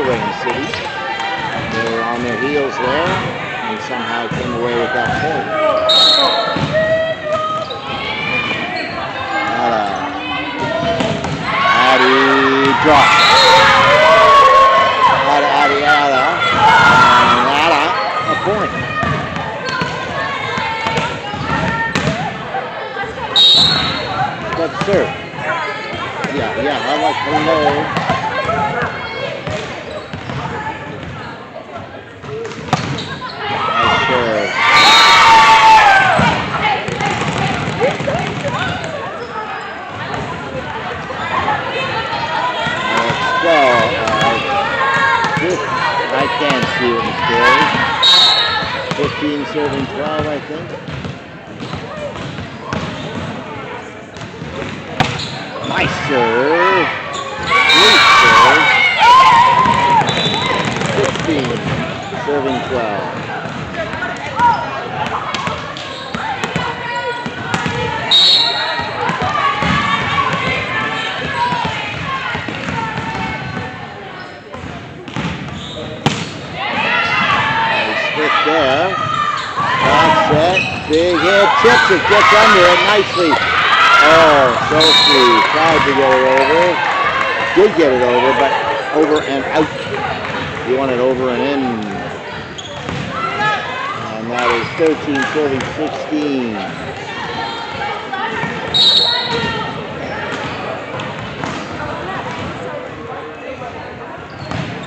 Rain City. They were on their heels there and somehow came away with that point. Addy dropped. Addy, and a point. Good serve. Yeah, I like to know. Nice serve. I can't see what the score is. 15 serving 12, I think. Nice serve. Great serve. 15 serving 12. There. That's it. Big hit. Tips it. Gets under it nicely. Oh, so sweet. Tried to get it over. Did get it over, but over and out. You want it over and in. And that is 13 serving 16.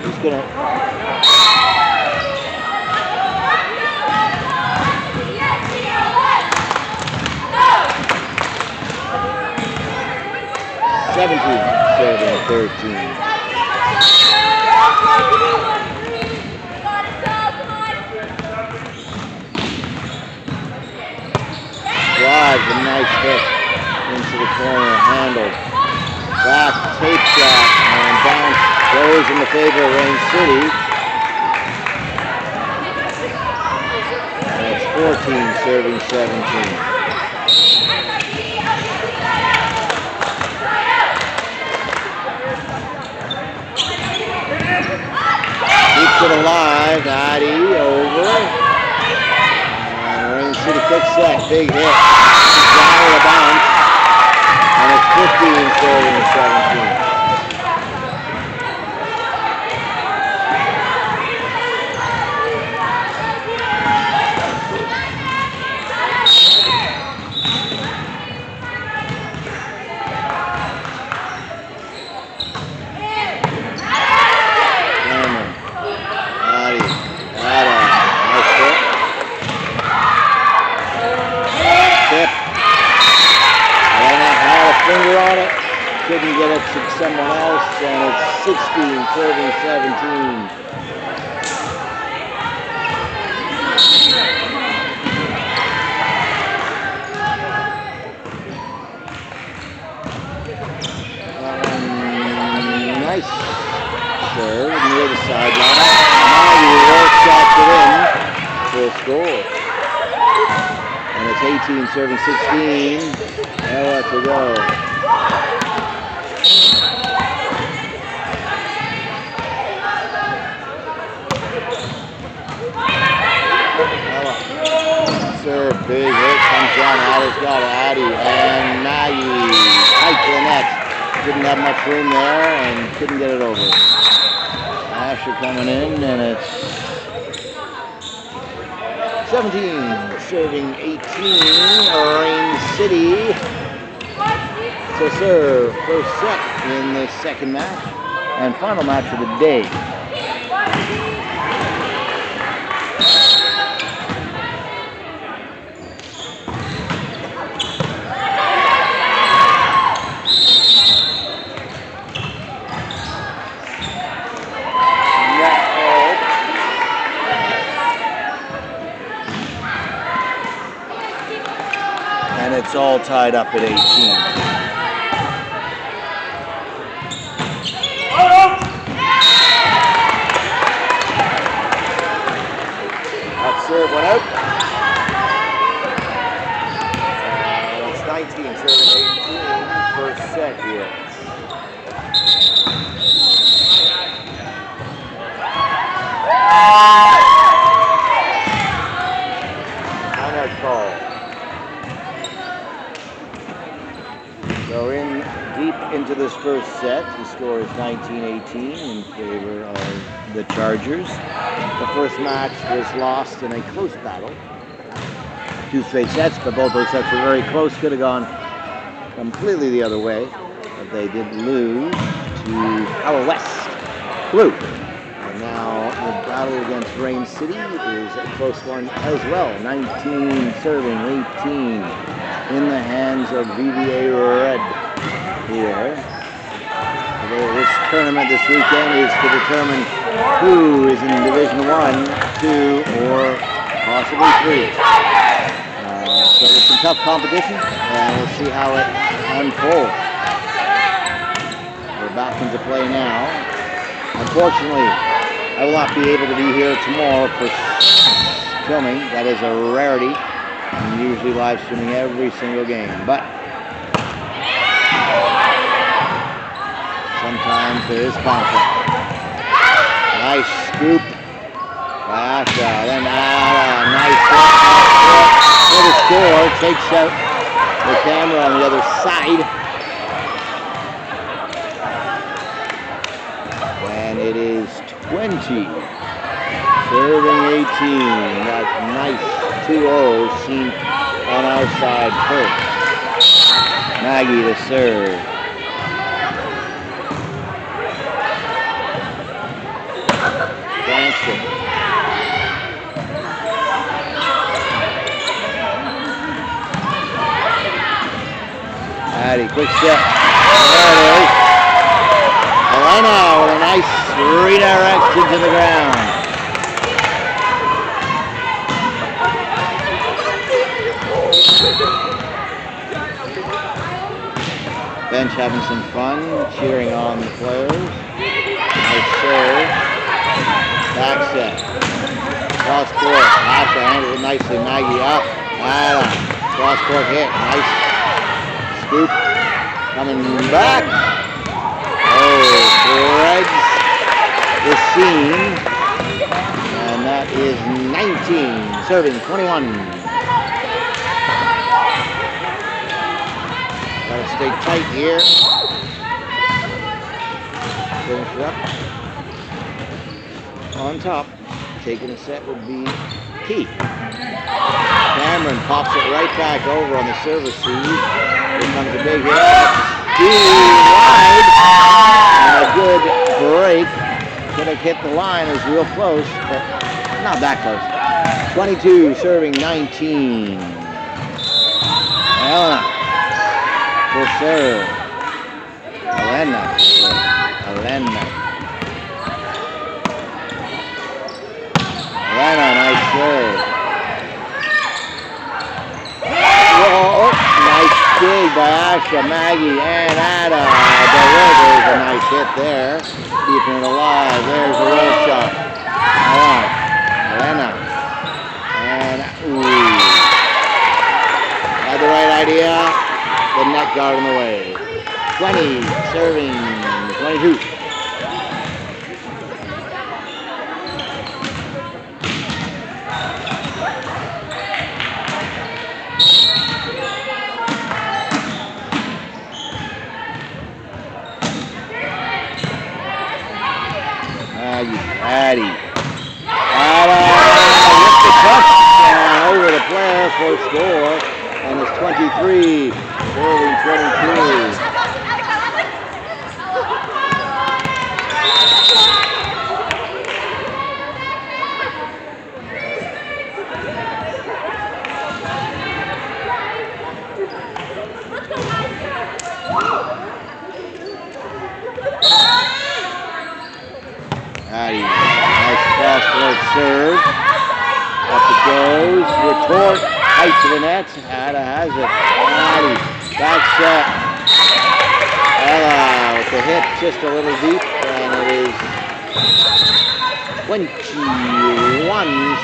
He's going to... 17, serving 13. Drives a nice hit into the corner, handled. Back, tape shot, and bounce goes in the favor of Rain City. And it's 14, serving 17. Keeps it alive, Addy over. And Rain City quick set, big hit. Down with a bounce. And it's 15 serving 17. Finger on it, couldn't get it to someone else, and it's 16, serving 17. Nice serve near the sideline. Now you shot it in for a score. And it's 18, serving 16. Nowhere to go. Serve, big hit, comes down, Addy's got it, Addy, and Maggie, tight to the net. Didn't have much room there and couldn't get it over. Asher coming in, and it's 17, serving 18, Rain City to serve first set in the second match and final match of the day. And it's all tied up at 18. That serve went out. It's 19, serving 18, first set here. to this first set. The score is 19-18 in favor of the Chargers. The first match was lost in a close battle. 2 straight sets, but both those sets were very close. Could have gone completely the other way, but they did lose to Power West Blue. And now the battle against Rain City is a close one as well. 19 serving 18 in the hands of VVA Red here. This tournament this weekend is to determine who is in Division 1, 2, or possibly 3. So it's some tough competition, and we'll see how it unfolds. We're back into play now. Unfortunately, I will not be able to be here tomorrow for filming. That is a rarity. I'm usually live streaming every single game, but sometimes there is conflict. Nice scoop by Asha. Then nice hit for the score. Takes out the camera on the other side. And it is 20. Serving 18. That nice 2-0 seen on our side first. Maggie to serve. Dancing. Addie, quick step. There it is. Elena with a nice redirect into the ground. Bench having some fun, cheering on the players. Nice serve. Back set. Cross court. Asha handled it nicely. Maggie up. Cross court hit. Nice scoop. Coming back. Threads the seam. And that is 19. Serving 21. Gotta stay tight here. Finish it up. On top. Taking a set would be key. Cameron pops it right back over on the service sleeve. Here comes a big hit. Wide. And a good break. Could have hit the line. It was real close, but not that close. 22 serving 19. Elena. For serve. Elena. Elena, nice serve. Whoa, nice dig by Asha, Maggie, and Ada delivers a nice hit there. Keeping it alive. There's a roll shot. Elena. And, had the right idea. The net got in the way. 20, serving 22. Addie. With the touch and over the player for a score. And it's 23, serving 22. Addie, nice cross-court serve. Up it goes. Retort. Tight to the net. Ada has it. Addie. Back set. Ella with the hit just a little deep. And it is 21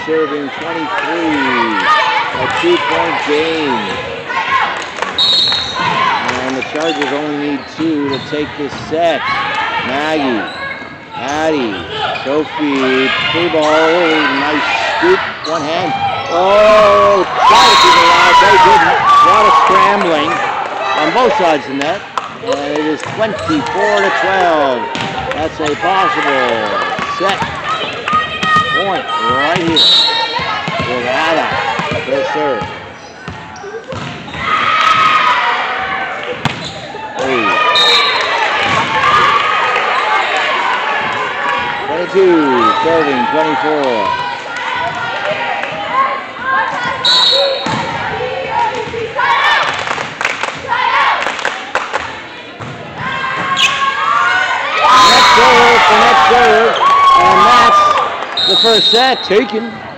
serving 23. A 2-point game. And the Chargers only need 2 to take this set. Maggie. Addie. Sophie. Free ball. Nice scoop. One hand. Oh, tried to keep it alive. They didn't. A lot of scrambling on both sides of the net. And it is 24-12. That's a possible set point right here. Without first serve. Oh. 22, serving 24. Next serve, and that's the first set taken.